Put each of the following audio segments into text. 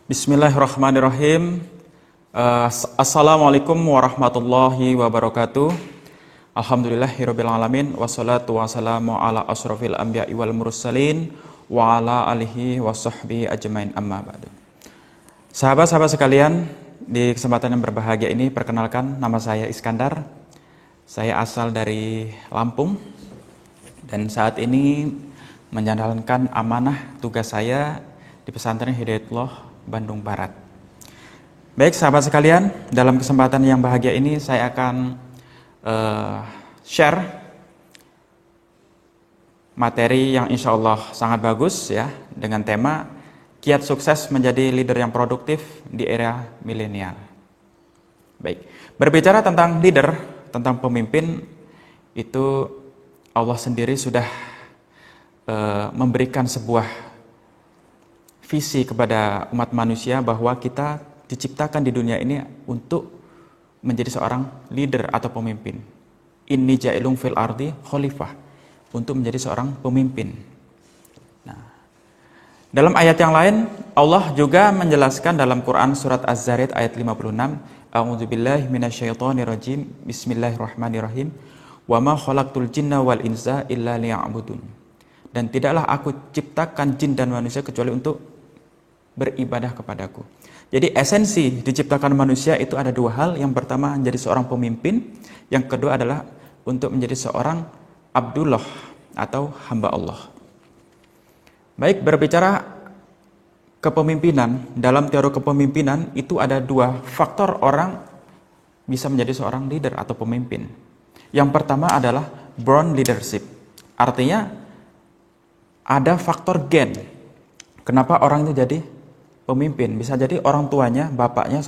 Bismillahirrahmanirrahim. Assalamualaikum warahmatullahi wabarakatuh. Alhamdulillahirabbil alamin wassalatu wassalamu ala asrofil anbiya'i wal mursalin wa ala alihi washabbihi ajmain amma ba'du. Sahabat-sahabat sekalian, di kesempatan yang berbahagia ini perkenalkan, nama saya Iskandar. Saya asal dari Lampung dan saat ini menjalankan amanah tugas saya di Pesantren Hidayatullah Bandung Barat. Baik sahabat sekalian, dalam kesempatan yang bahagia ini saya akan share materi yang insya Allah sangat bagus ya, dengan tema kiat sukses menjadi leader yang produktif di era milenial. Baik, berbicara tentang leader, tentang pemimpin, itu Allah sendiri sudah memberikan sebuah visi kepada umat manusia bahwa kita diciptakan di dunia ini untuk menjadi seorang leader atau pemimpin. Inni ja'ilun fil ardi khalifah, untuk menjadi seorang pemimpin. Nah, dalam ayat yang lain Allah juga menjelaskan dalam Quran surat Az-Zariyat ayat 56, A'udzubillahi minasyaitonirrajim, Bismillahirrahmanirrahim, wa ma khalaqtul jinna wal insa illa liya'budun. Dan tidaklah aku ciptakan jin dan manusia kecuali untuk beribadah kepadaku. Jadi esensi diciptakan manusia itu ada dua hal. Yang pertama menjadi seorang pemimpin, yang kedua adalah untuk menjadi seorang Abdullah atau hamba Allah. Baik, berbicara kepemimpinan, dalam teori kepemimpinan itu ada dua faktor orang bisa menjadi seorang leader atau pemimpin. Yang pertama adalah born leadership. Artinya ada faktor gen. Kenapa orang itu jadi pemimpin? Bisa jadi orang tuanya, bapaknya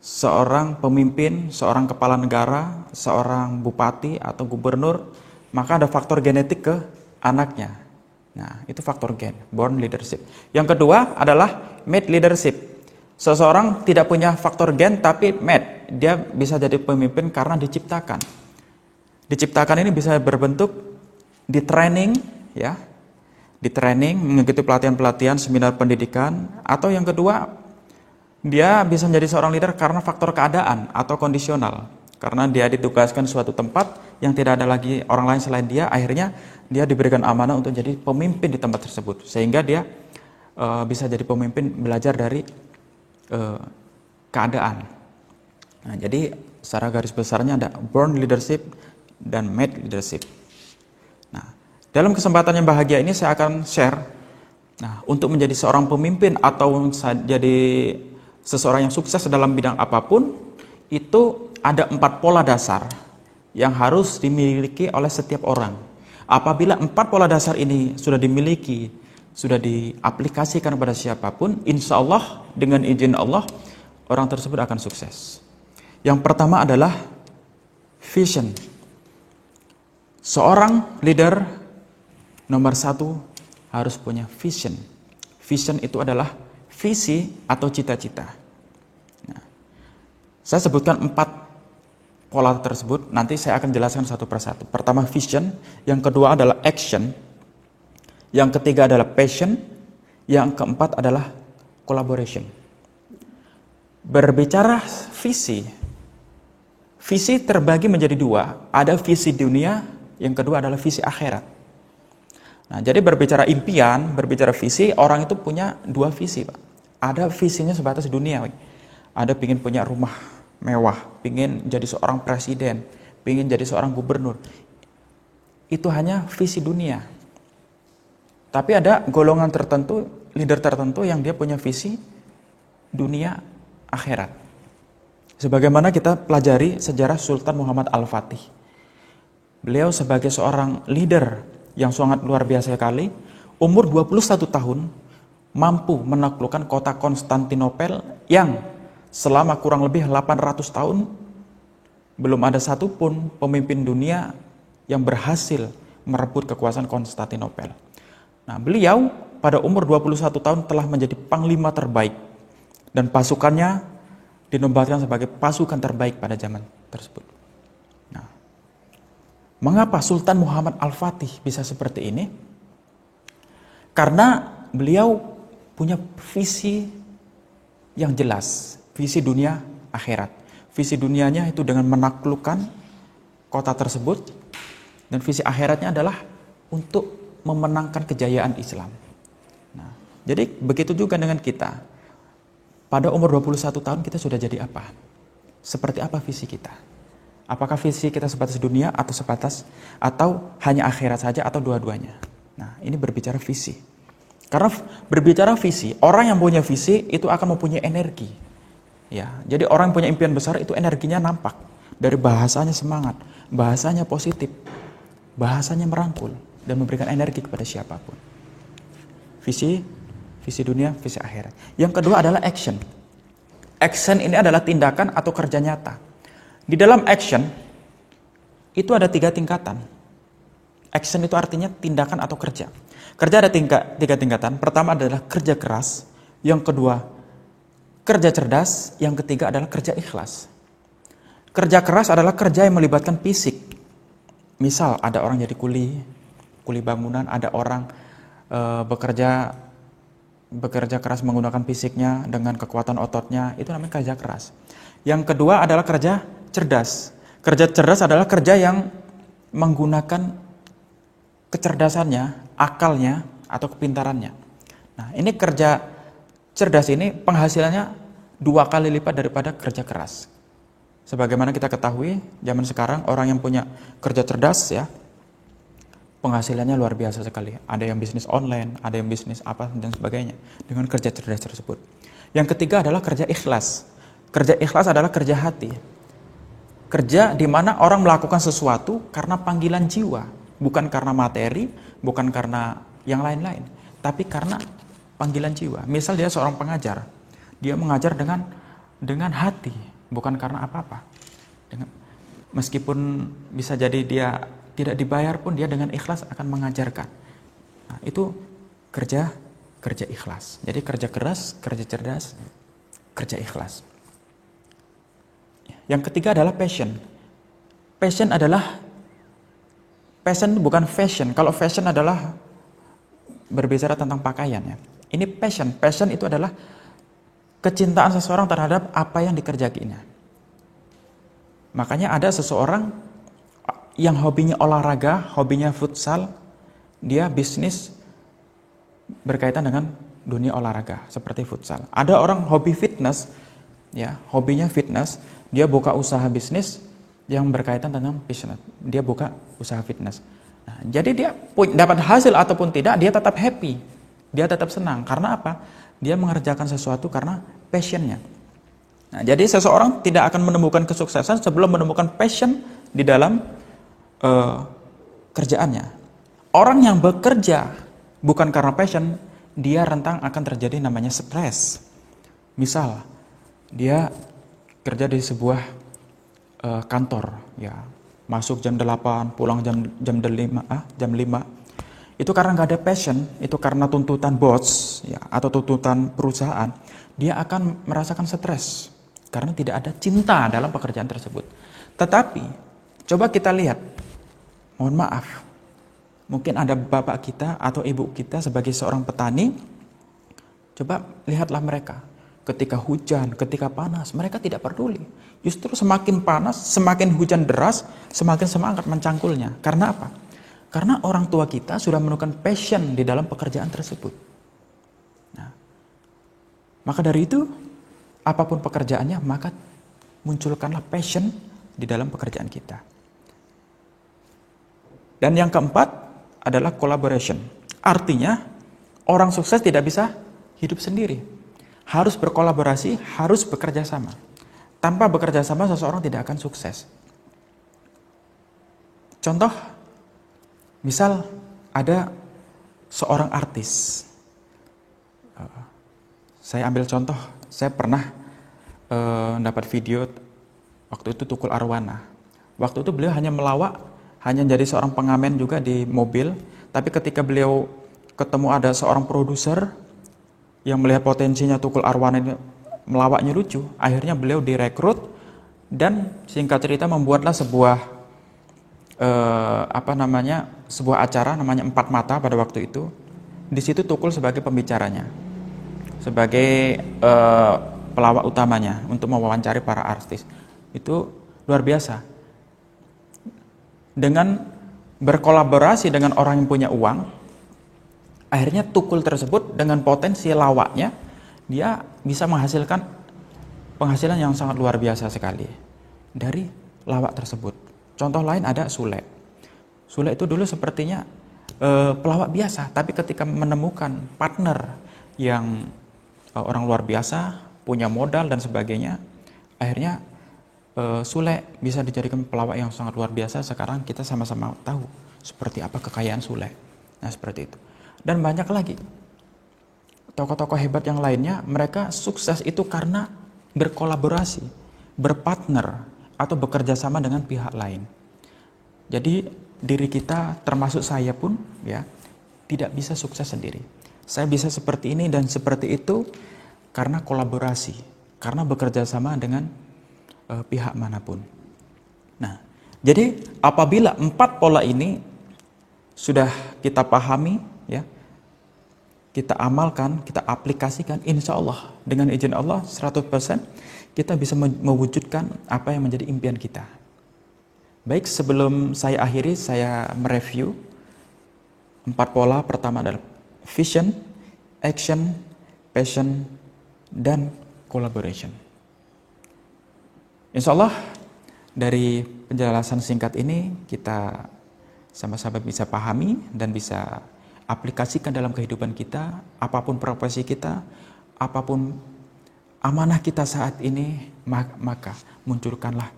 seorang pemimpin, seorang kepala negara, seorang bupati atau gubernur, maka ada faktor genetik ke anaknya. Nah, itu faktor gen, born leadership. Yang kedua adalah made leadership. Seseorang tidak punya faktor gen tapi made, dia bisa jadi pemimpin karena diciptakan. Diciptakan ini bisa berbentuk di training, ya, di training, mengikuti pelatihan-pelatihan, seminar pendidikan, atau yang kedua, dia bisa menjadi seorang leader karena faktor keadaan atau kondisional. Karena dia ditugaskan suatu tempat yang tidak ada lagi orang lain selain dia, akhirnya dia diberikan amanah untuk jadi pemimpin di tempat tersebut. Sehingga dia bisa jadi pemimpin belajar dari keadaan. Nah, jadi secara garis besarnya ada born leadership dan made leadership. Dalam kesempatan yang bahagia ini saya akan share, nah, untuk menjadi seorang pemimpin atau jadi seseorang yang sukses dalam bidang apapun, itu ada 4 pola dasar yang harus dimiliki oleh setiap orang. Apabila 4 pola dasar ini sudah dimiliki, sudah diaplikasikan kepada siapapun, insya Allah dengan izin Allah, orang tersebut akan sukses. Yang pertama adalah vision. Seorang leader nomor 1 harus punya vision. Vision itu adalah visi atau cita-cita. Nah, saya sebutkan 4 pola tersebut. Nanti saya akan jelaskan satu persatu. Pertama vision, yang kedua adalah action, yang ketiga adalah passion, yang keempat adalah collaboration. Berbicara visi, visi terbagi menjadi 2. Ada visi dunia, yang kedua adalah visi akhirat. Nah, jadi berbicara impian, berbicara visi, orang itu punya 2 visi, Pak. Ada visinya sebatas dunia, ada pingin punya rumah mewah, pingin jadi seorang presiden, pingin jadi seorang gubernur. Itu hanya visi dunia. Tapi ada golongan tertentu, leader tertentu yang dia punya visi dunia akhirat. Sebagaimana kita pelajari sejarah Sultan Muhammad Al-Fatih. Beliau sebagai seorang leader yang sangat luar biasa sekali, umur 21 tahun mampu menaklukkan kota Konstantinopel yang selama kurang lebih 800 tahun belum ada satupun pemimpin dunia yang berhasil merebut kekuasaan Konstantinopel. Nah, beliau pada umur 21 tahun telah menjadi panglima terbaik dan pasukannya dinobatkan sebagai pasukan terbaik pada zaman tersebut. Mengapa Sultan Muhammad Al-Fatih bisa seperti ini? Karena beliau punya visi yang jelas, visi dunia akhirat. Visi dunianya itu dengan menaklukkan kota tersebut, dan visi akhiratnya adalah untuk memenangkan kejayaan Islam. Nah, jadi begitu juga dengan kita. Pada umur 21 tahun kita sudah jadi apa? Seperti apa visi kita? Apakah visi kita sebatas dunia atau hanya akhirat saja atau dua-duanya? Nah, ini berbicara visi. Karena berbicara visi, orang yang punya visi itu akan mempunyai energi. Ya, jadi orang yang punya impian besar itu energinya nampak. Dari bahasanya semangat, bahasanya positif, bahasanya merangkul dan memberikan energi kepada siapapun. Visi dunia, visi akhirat. Yang kedua adalah action. Action ini adalah tindakan atau kerja nyata. Di dalam action itu ada 3 tingkatan. Action itu artinya tindakan atau kerja. Kerja ada 3 tingkatan. Pertama adalah kerja keras, yang kedua kerja cerdas, yang ketiga adalah kerja ikhlas. Kerja keras adalah kerja yang melibatkan fisik. Misal ada orang jadi kuli bangunan, ada orang bekerja keras menggunakan fisiknya dengan kekuatan ototnya, itu namanya kerja keras. Yang kedua adalah kerja cerdas. Kerja cerdas adalah kerja yang menggunakan kecerdasannya, akalnya, atau kepintarannya. Nah, ini kerja cerdas ini penghasilannya 2 kali lipat daripada kerja keras. Sebagaimana kita ketahui, zaman sekarang orang yang punya kerja cerdas ya, penghasilannya luar biasa sekali. Ada yang bisnis online, ada yang bisnis apa dan sebagainya dengan kerja cerdas tersebut. Yang ketiga adalah kerja ikhlas. Kerja ikhlas adalah kerja hati. Kerja di mana orang melakukan sesuatu karena panggilan jiwa, bukan karena materi, bukan karena yang lain-lain, tapi karena panggilan jiwa. Misal dia seorang pengajar, dia mengajar dengan hati, bukan karena apa-apa. Meskipun bisa jadi dia tidak dibayar pun, dia dengan ikhlas akan mengajarkan. Nah, itu kerja ikhlas. Jadi kerja keras, kerja cerdas, kerja ikhlas. Yang ketiga adalah passion. Passion bukan fashion. Kalau fashion adalah berbicara tentang pakaian ya. Ini passion. Passion itu adalah kecintaan seseorang terhadap apa yang dikerjakannya. Makanya ada seseorang yang hobinya olahraga, hobinya futsal, dia bisnis berkaitan dengan dunia olahraga seperti futsal. Ada orang hobi fitness, ya, hobinya fitness, dia buka usaha bisnis yang berkaitan dengan bisnis. Dia buka usaha fitness. Nah, jadi dia dapat hasil ataupun tidak, dia tetap happy. Dia tetap senang. Karena apa? Dia mengerjakan sesuatu karena passionnya. Nah, jadi seseorang tidak akan menemukan kesuksesan sebelum menemukan passion di dalam kerjaannya. Orang yang bekerja bukan karena passion, dia rentang akan terjadi namanya stres. Misal, dia kerja di sebuah kantor, ya, masuk jam 8, pulang jam 5. Itu karena nggak ada passion, itu karena tuntutan bos, ya, atau tuntutan perusahaan, dia akan merasakan stres karena tidak ada cinta dalam pekerjaan tersebut. Tetapi coba kita lihat, mohon maaf, mungkin ada bapak kita atau ibu kita sebagai seorang petani, coba lihatlah mereka. Ketika hujan, ketika panas, mereka tidak peduli. Justru semakin panas, semakin hujan deras, semakin semangat mencangkulnya. Karena apa? Karena orang tua kita sudah menemukan passion di dalam pekerjaan tersebut. Nah, maka dari itu, apapun pekerjaannya, maka munculkanlah passion di dalam pekerjaan kita. Dan yang keempat adalah collaboration. Artinya, orang sukses tidak bisa hidup sendiri. Harus berkolaborasi, harus bekerja sama. Tanpa bekerja sama, seseorang tidak akan sukses. Contoh, misal ada seorang artis. Saya ambil contoh, saya pernah dapat video waktu itu Tukul Arwana. Waktu itu beliau hanya melawak, hanya jadi seorang pengamen juga di mobil. Tapi ketika beliau ketemu ada seorang produser yang melihat potensinya Tukul Arwana ini melawaknya lucu, akhirnya beliau direkrut dan singkat cerita membuatlah sebuah sebuah acara namanya Empat Mata pada waktu itu. Di situ Tukul sebagai pembicaranya. sebagai pelawak utamanya untuk mewawancari para artis. Itu luar biasa. Dengan berkolaborasi dengan orang yang punya uang, akhirnya Tukul tersebut dengan potensi lawaknya, dia bisa menghasilkan penghasilan yang sangat luar biasa sekali dari lawak tersebut. Contoh lain ada Sule. Sule itu dulu sepertinya pelawak biasa, tapi ketika menemukan partner yang orang luar biasa, punya modal dan sebagainya, akhirnya Sule bisa dijadikan pelawak yang sangat luar biasa. Sekarang kita sama-sama tahu seperti apa kekayaan Sule. Nah, seperti itu. Dan banyak lagi tokoh-tokoh hebat yang lainnya, mereka sukses itu karena berkolaborasi, berpartner, atau bekerja sama dengan pihak lain. Jadi diri kita, termasuk saya pun, ya, tidak bisa sukses sendiri. Saya bisa seperti ini dan seperti itu karena kolaborasi, karena bekerja sama dengan pihak manapun. Nah, jadi apabila 4 pola ini sudah kita pahami, ya, kita amalkan, kita aplikasikan, insya Allah dengan izin Allah 100% kita bisa mewujudkan apa yang menjadi impian kita. Baik, sebelum saya akhiri, saya mereview 4 pola. Pertama adalah vision, action, passion, dan collaboration. Insya Allah dari penjelasan singkat ini kita sama-sama bisa pahami dan bisa aplikasikan dalam kehidupan kita, apapun profesi kita, apapun amanah kita saat ini, maka munculkanlah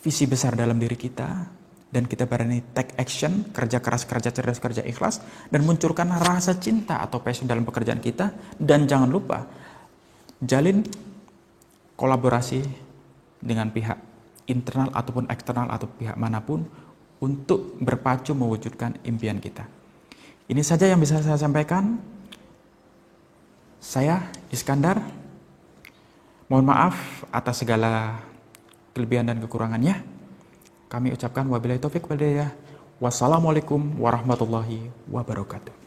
visi besar dalam diri kita, dan kita berani take action, kerja keras, kerja cerdas, kerja ikhlas, dan munculkanlah rasa cinta atau passion dalam pekerjaan kita. Dan jangan lupa jalin kolaborasi dengan pihak internal ataupun eksternal atau pihak manapun untuk berpacu mewujudkan impian kita. Ini saja yang bisa saya sampaikan. Saya Iskandar, mohon maaf atas segala kelebihan dan kekurangannya. Kami ucapkan wabillahi taufik wal hidayah. Wassalamualaikum warahmatullahi wabarakatuh.